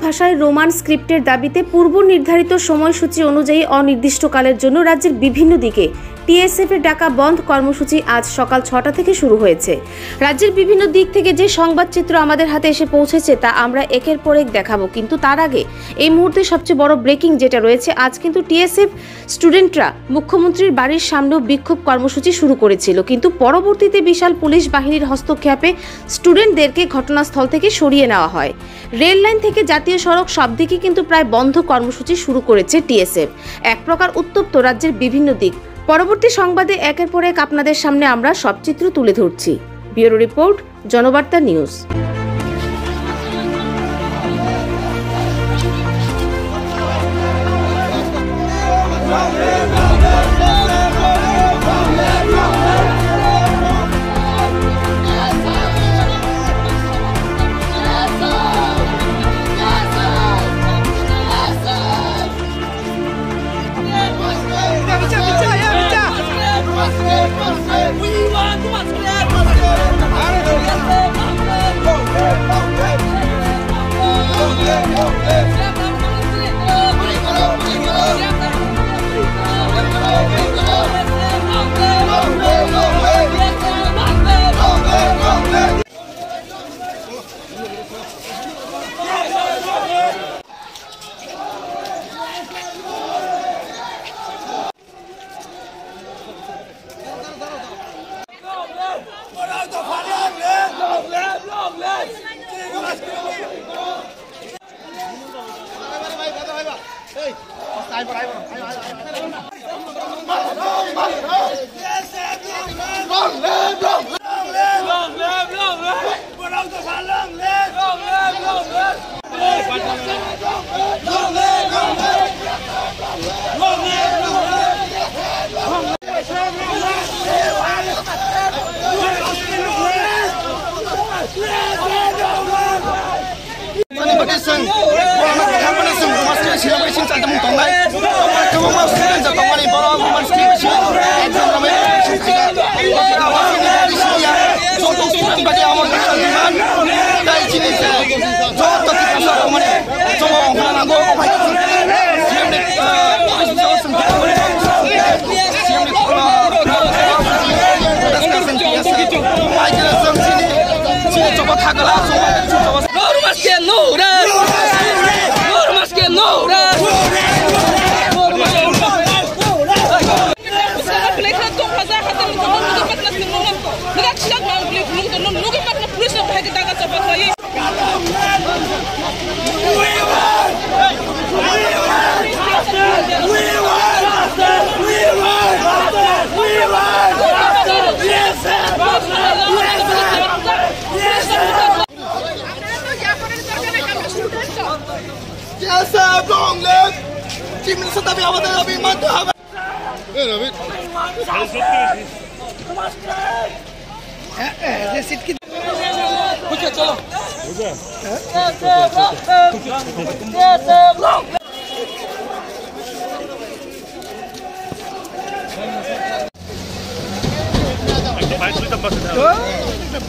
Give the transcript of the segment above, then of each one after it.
ভাষায় রোমান স্ক্রিপ্টের দাবিতে পূর্ব নির্ধারিত সময়সূচি অনুযায়ী অনির্দিষ্টকালের জন্য রাজ্যের বিভিন্ন দিকে টিএসএফ এর ডাকা বন্ধ কর্মসূচি আজ সকাল ৬টা থেকে শুরু হয়েছে। রাজ্যের বিভিন্ন দিক থেকে যে সংবাদচিত্র আমাদের হাতে এসে পৌঁছেছে তা আমরা একের পর এক দেখাবো, কিন্তু তার আগে এই মুহূর্তে সবচেয়ে বড় ব্রেকিং যেটা রয়েছে, আজ কিন্তু টিএসএফ স্টুডেন্টরা মুখ্যমন্ত্রীর বাড়ির সামনেও বিক্ষোভ কর্মসূচি শুরু করেছিল, কিন্তু পরবর্তীতে বিশাল পুলিশ বাহিনীর হস্তক্ষেপে স্টুডেন্টদেরকে ঘটনাস্থল থেকে সরিয়ে নেওয়া হয়। রেল লাইন থেকে জাতীয় সড়ক সব দিকে কিন্তু প্রায় বন্ধ কর্মসূচি শুরু করেছে টিএসএফ। এক প্রকার উত্তপ্ত রাজ্যের বিভিন্ন দিক। পরবর্তী সংবাদে একের পর এক আপনাদের সামনে আমরা সব চিত্র তুলে ধরছি। Bureau report, Janabarta news.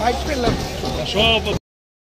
Bike